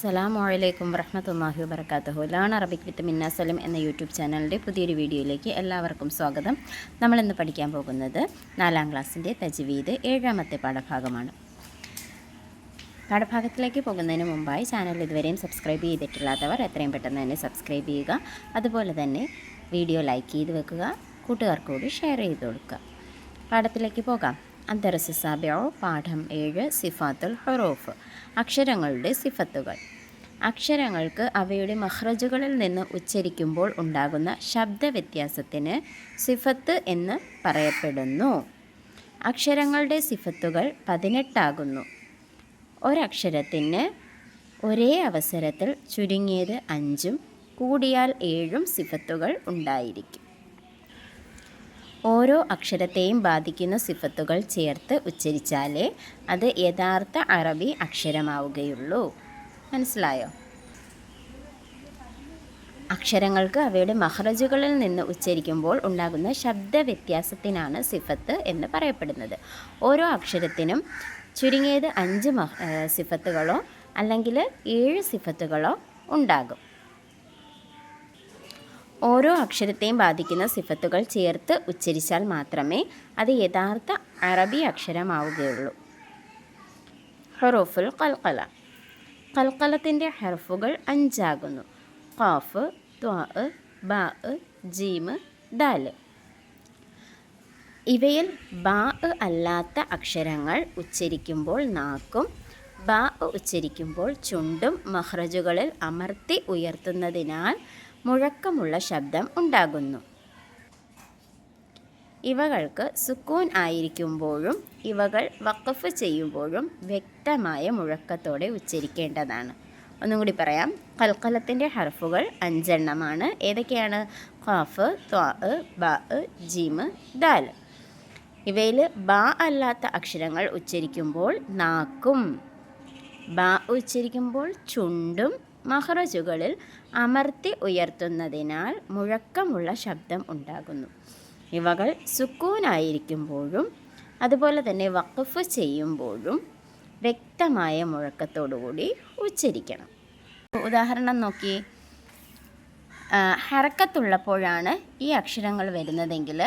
അസ്സലാമു അലൈക്കും വറഹ്മത്തുള്ളാഹി വബറകാതുഹു. ലേൺ അറബിക് വിത്ത് മിന്ന സലിം എന്ന യൂട്യൂബ് ചാനലിൻ്റെ പുതിയൊരു വീഡിയോയിലേക്ക് എല്ലാവർക്കും സ്വാഗതം. നമ്മളിന്ന് പഠിക്കാൻ പോകുന്നത് 4ാം ക്ലാസ്സിൻ്റെ തജ്വീദ് 7ാമത്തെ പാഠഭാഗമാണ്. പാഠഭാഗത്തിലേക്ക് പോകുന്നതിന് മുമ്പായി ചാനൽ ഇതുവരെയും സബ്സ്ക്രൈബ് ചെയ്തിട്ടില്ലാത്തവർ എത്രയും പെട്ടെന്ന് തന്നെ സബ്സ്ക്രൈബ് ചെയ്യുക. അതുപോലെ തന്നെ വീഡിയോ ലൈക്ക് ചെയ്ത് വെക്കുക, കൂട്ടുകാർക്ക് കൂടി ഷെയർ ചെയ്ത് കൊടുക്കുക. പാഠത്തിലേക്ക് പോകാം. അദ്ദർസു സാബിഉ പാഠം 7 സിഫാത്തുൽ ഹുറൂഫ് അക്ഷരങ്ങളുടെ സിഫത്തുകൾ. അക്ഷരങ്ങൾക്ക് അവയുടെ മഖ്റജുകളിൽ നിന്ന് ഉച്ചരിക്കുമ്പോൾ ഉണ്ടാകുന്ന ശബ്ദവ്യത്യാസത്തിന് സിഫത്ത് എന്ന് പറയപ്പെടുന്നു. അക്ഷരങ്ങളുടെ സിഫത്തുകൾ 18 ആകുന്നു. ഒരക്ഷരത്തിന് ഒരേ അവസരത്തിൽ ചുരുങ്ങിയത് 5 കൂടിയാൽ 7 സിഫത്തുകൾ ഉണ്ടായിരിക്കും. ഓരോ അക്ഷരത്തെയും ബാധിക്കുന്ന സിഫത്തുകൾ ചേർത്ത് ഉച്ചരിച്ചാലേ അത് യഥാർത്ഥ അറബി അക്ഷരമാവുകയുള്ളൂ. മനസ്സിലായോ? അക്ഷരങ്ങൾക്ക് അവയുടെ മഖ്റജുകളിൽ നിന്ന് ഉച്ചരിക്കുമ്പോൾ ഉണ്ടാകുന്ന ശബ്ദവ്യത്യാസത്തിനാണ് സിഫത്ത് എന്ന് പറയപ്പെടുന്നത്. ഓരോ അക്ഷരത്തിനും ചുരുങ്ങിയത് 5 സിഫത്തുകളോ അല്ലെങ്കിൽ 7 സിഫത്തുകളോ ഉണ്ടാകും. ഓരോ അക്ഷരത്തെയും ബാധിക്കുന്ന സിഫത്തുകൾ ചേർത്ത് ഉച്ചരിച്ചാൽ മാത്രമേ അത് യഥാർത്ഥ അറബി അക്ഷരമാവുകയുള്ളൂ. ഹുറൂഫുൽ ഖൽഖല. ഖൽഖലത്തിൻ്റെ ഹർഫുകൾ 5 ആകുന്നു. ഖാഫ്, ത്വാ, ബാ, ജീം, ദാൽ. ഇവയിൽ ബാ അല്ലാത്ത അക്ഷരങ്ങൾ ഉച്ചരിക്കുമ്പോൾ നാക്കും ബാ ഉച്ചരിക്കുമ്പോൾ ചുണ്ടും മഖ്റജുകളിൽ അമർത്തി ഉയർത്തുന്നതിനാൽ മുഴക്കമുള്ള ശബ്ദം ഉണ്ടാകുന്നു. ഇവകൾക്ക് സുക്കൂൻ ആയിരിക്കുമ്പോഴും ഇവകൾ വഖഫ് ചെയ്യുമ്പോഴും വ്യക്തമായ മുഴക്കത്തോടെ ഉച്ചരിക്കേണ്ടതാണ്. ഒന്നും കൂടി പറയാം. ഖൽഖലത്തിൻ്റെ ഹർഫുകൾ 5 എണ്ണമാണ്. ഏതൊക്കെയാണ്? ഖാഫ്, ത്വാ, ബാ, ജീം, ദാൽ. ഇവയിൽ ബാ അല്ലാത്ത അക്ഷരങ്ങൾ ഉച്ചരിക്കുമ്പോൾ നാക്കും ബാ ഉച്ചരിക്കുമ്പോൾ ചുണ്ടും മഖ്റജുകളിൽ അമർത്തി ഉയർത്തുന്നതിനാൽ മുഴക്കമുള്ള ശബ്ദം ഉണ്ടാകുന്നു. ഇവകൾ സുക്കൂനായിരിക്കുമ്പോഴും അതുപോലെ തന്നെ വഖഫ് ചെയ്യുമ്പോഴും വ്യക്തമായ മുഴക്കത്തോടുകൂടി ഉച്ചരിക്കണം. ഉദാഹരണം നോക്കി. ഹറക്കത്തുള്ളപ്പോഴാണ് ഈ അക്ഷരങ്ങൾ വരുന്നതെങ്കിൽ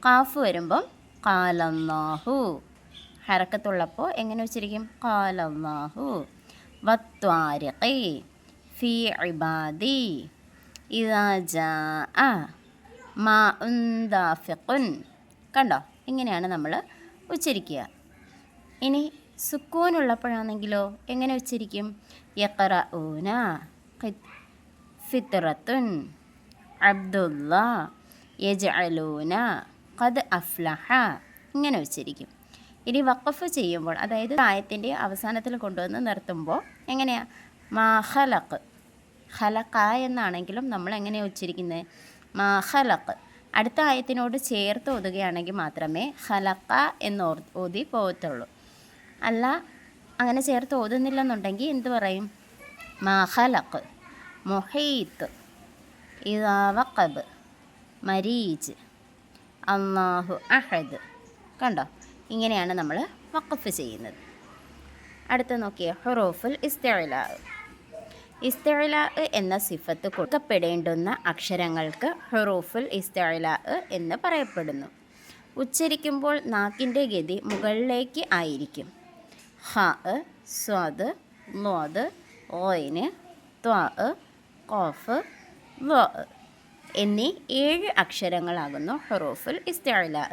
ഖാഫ് വരുമ്പം ഖാലല്ലാഹു. ഹറക്കത്തുള്ളപ്പോൾ എങ്ങനെ ഉച്ചരിക്കും? ഖാലല്ലാഹു. വത്വാരിഖി, ഫീ ഇബാദി, ഇദാ ജാഅ, മാഉൻ ദാഫിഖുൻ. കണ്ടോ? ഇങ്ങനെയാണ് നമ്മൾ ഉച്ചരിക്കുക. ഇനി സുക്കൂനുള്ളപ്പോഴാണെങ്കിലോ എങ്ങനെ ഉച്ചരിക്കും? യഖറഊന, ഫിത്രത്തുൻ, അബ്ദുല്ല, യജ്അലൂന, ഖദ് അഫ്ലഹ. ഇങ്ങനെ ഉച്ചരിക്കും. ഇനി വഖഫ് ചെയ്യുമ്പോൾ, അതായത് ആയത്തിൻ്റെ അവസാനത്തിൽ കൊണ്ടുവന്ന് നിർത്തുമ്പോൾ എങ്ങനെയാണ്? മാ ഖലഖ്. ഖലഖ എന്നാണെങ്കിലും നമ്മൾ എങ്ങനെയാണ് ഉച്ചരിക്കുന്നത്? മാ ഖലഖ്. അടുത്ത ആയത്തിനോട് ചേർത്ത് ഓതുകയാണെങ്കിൽ മാത്രമേ ഖലഖ എന്ന് ഓതി പോകത്തുള്ളൂ. അല്ല അങ്ങനെ ചേർത്ത് ഓതുന്നില്ലെന്നുണ്ടെങ്കിൽ എന്ത് പറയും? മാ ഖലഖ്, മുഹീത്ത്, ഇദാ വഖബ്, മരീജ്, അല്ലാഹു അഹദ്. കണ്ടോ? ഇങ്ങനെയാണ് നമ്മൾ വഖഫ് ചെയ്യുന്നത്. അടുത്ത നോക്കിയ ഹുറൂഫുൽ ഇസ്തിഅലാ. ഇസ്തിഅലാ എന്ന സിഫത്ത് കൊടുക്കപ്പെടേണ്ടുന്ന അക്ഷരങ്ങൾക്ക് ഹുറൂഫുൽ ഇസ്തിഅലാ എന്ന് പറയപ്പെടുന്നു. ഉച്ചരിക്കുമ്പോൾ നാക്കിൻ്റെ ഗതി മുകളിലേക്ക് ആയിരിക്കും. ഹ, സ്വാദ്, ലോദ്, ഓയിന്, ത്വാ, ഖാഫ്, വ എന്നീ 7 അക്ഷരങ്ങളാകുന്നു ഹുറൂഫുൽ ഇസ്തിഅലാ.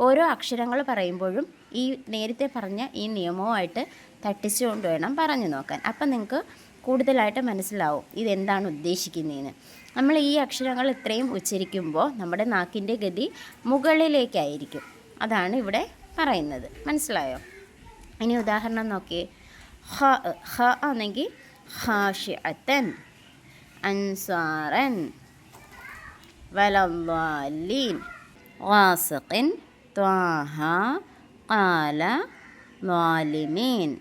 ഓരോ അക്ഷരങ്ങൾ പറയുമ്പോഴും ഈ നേരത്തെ പറഞ്ഞ ഈ നിയമവുമായിട്ട് തട്ടിച്ചുകൊണ്ട് വേണം പറഞ്ഞു നോക്കാൻ. അപ്പം നിങ്ങൾക്ക് കൂടുതലായിട്ട് മനസ്സിലാവും ഇതെന്താണ് ഉദ്ദേശിക്കുന്നതെന്ന്. നമ്മൾ ഈ അക്ഷരങ്ങൾ ഇത്രയും ഉച്ചരിക്കുമ്പോൾ നമ്മുടെ നാക്കിൻ്റെ ഗതി മുകളിലേക്കായിരിക്കും. അതാണ് ഇവിടെ പറയുന്നത്. മനസ്സിലായോ? ഇനി ഉദാഹരണം നോക്കിയേ. ഹ, ഹ ആണെങ്കിൽ ഖാശിഅതൻ, അൻസാറൻ, വലദ്ദാലീൻ, ഖാസിഖിൻ, ത്വാഹ, ഖാല, ളാലിമീൻ.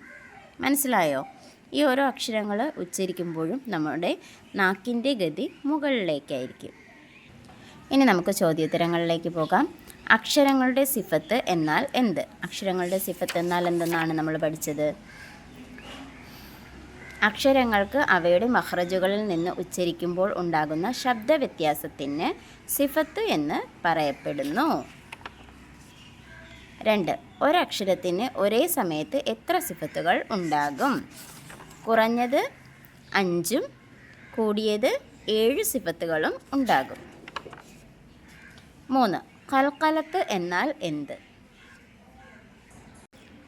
മനസ്സിലായോ? ഈ ഓരോ അക്ഷരങ്ങൾ ഉച്ചരിക്കുമ്പോഴും നമ്മുടെ നാക്കിൻ്റെ ഗതി മുകളിലേക്കായിരിക്കും. ഇനി നമുക്ക് ചോദ്യോത്തരങ്ങളിലേക്ക് പോകാം. അക്ഷരങ്ങളുടെ സിഫത്ത് എന്നാൽ എന്ത്? അക്ഷരങ്ങളുടെ സിഫത്ത് എന്നാൽ എന്തെന്നാണ് നമ്മൾ പഠിച്ചത്? അക്ഷരങ്ങൾക്ക് അവയുടെ മഖ്റജുകളിൽ നിന്ന് ഉച്ചരിക്കുമ്പോൾ ഉണ്ടാകുന്ന ശബ്ദവ്യത്യാസത്തിന് സിഫത്ത് എന്ന് പറയപ്പെടുന്നു. 2. ഒരക്ഷരത്തിന് ഒരേ സമയത്ത് എത്ര സിഫത്തുകൾ ഉണ്ടാകും? കുറഞ്ഞത് 5 കൂടിയത് 7 സിഫത്തുകളും ഉണ്ടാകും. 3. ഖൽഖലത്ത് എന്നാൽ എന്ത്?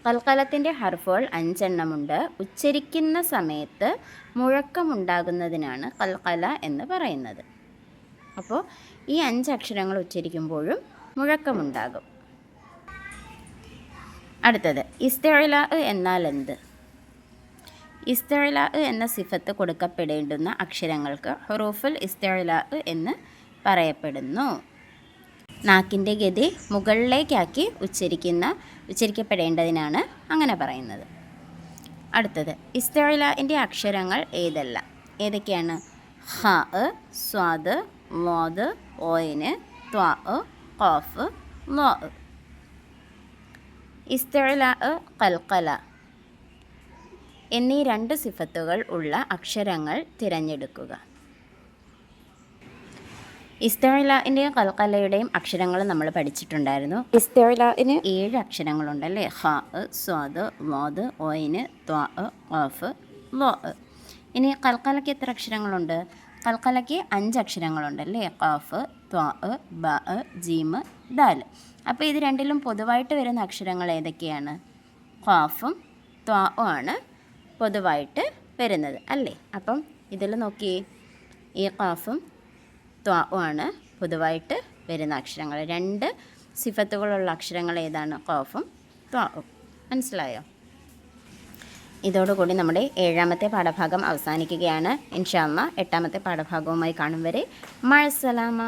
ഖൽഖലത്തിൻ്റെ ഹർഫുകൾ 5 എണ്ണമുണ്ട്. ഉച്ചരിക്കുന്ന സമയത്ത് മുഴക്കമുണ്ടാകുന്നതിനാണ് ഖൽഖല എന്ന് പറയുന്നത്. അപ്പോൾ ഈ 5 അക്ഷരങ്ങൾ ഉച്ചരിക്കുമ്പോഴും മുഴക്കമുണ്ടാകും. അടുത്തത് ഇസ്തിഅ്ലാ എന്നാൽ എന്ത്? ഇസ്തിഅ്ലാ എന്ന സിഫത്ത് കൊടുക്കപ്പെടേണ്ടുന്ന അക്ഷരങ്ങൾക്ക് ഹുറൂഫുൽ ഇസ്തിഅ്ലാ എന്ന് പറയപ്പെടുന്നു. നാക്കിൻ്റെ ഗതി മുകളിലേക്കാക്കി ഉച്ചരിക്കപ്പെടേണ്ടതിനാണ് അങ്ങനെ പറയുന്നത്. അടുത്തത് ഇസ്തിഅ്ലാഇൻ്റെ അക്ഷരങ്ങൾ ഏതൊക്കെയാണ്? ഖാ, സ്വാദ്, ളാദ്, ഓയിന്, ത്വാ, ഖാഫ്, ളാ. ഇസ്തിഅ്ലാ, ഖൽഖല എന്നീ 2 സിഫത്തുകൾ ഉള്ള അക്ഷരങ്ങൾ തിരഞ്ഞെടുക്കുക. ഇസ്തിഅ്ലാഇൻ്റെയും ഖൽഖലയുടെയും അക്ഷരങ്ങൾ നമ്മൾ പഠിച്ചിട്ടുണ്ടായിരുന്നു. ഇസ്തിഅ്ലാഇന് 7 അക്ഷരങ്ങളുണ്ടല്ലേ? ഖാ, സ്വാദ്, ളാദ്, ഓയിന്, ത്വാ, ഖാഫ്, ളാ. ഇനി ഖൽഖലയ്ക്ക് എത്ര അക്ഷരങ്ങളുണ്ട്? ഖൽഖലയ്ക്ക് 5 അക്ഷരങ്ങളുണ്ടല്ലേ? ഖാഫ്, ത്വാ, ബ, ജീം, ദാൽ. അപ്പോൾ ഇത് രണ്ടിലും പൊതുവായിട്ട് വരുന്ന അക്ഷരങ്ങൾ ഏതൊക്കെയാണ്? ഖാഫും ത്വാഉം ആണ് പൊതുവായിട്ട് വരുന്നത് അല്ലേ? അപ്പം ഇതിൽ നോക്കിയേ, ഈ ഖാഫും ത്വാഉം ആണ് പൊതുവായിട്ട് വരുന്ന അക്ഷരങ്ങൾ. 2 സിഫത്തുകളുള്ള അക്ഷരങ്ങൾ ഏതാണ്? ഖാഫും ത്വാഉം. മനസ്സിലായോ? ഇതോടുകൂടി നമ്മുടെ 7ാമത്തെ പാഠഭാഗം അവസാനിക്കുകയാണ്. ഇൻഷാ അല്ലാഹ് 8ാമത്തെ പാഠഭാഗവുമായി കാണും വരെ മഅസ്സലാമ.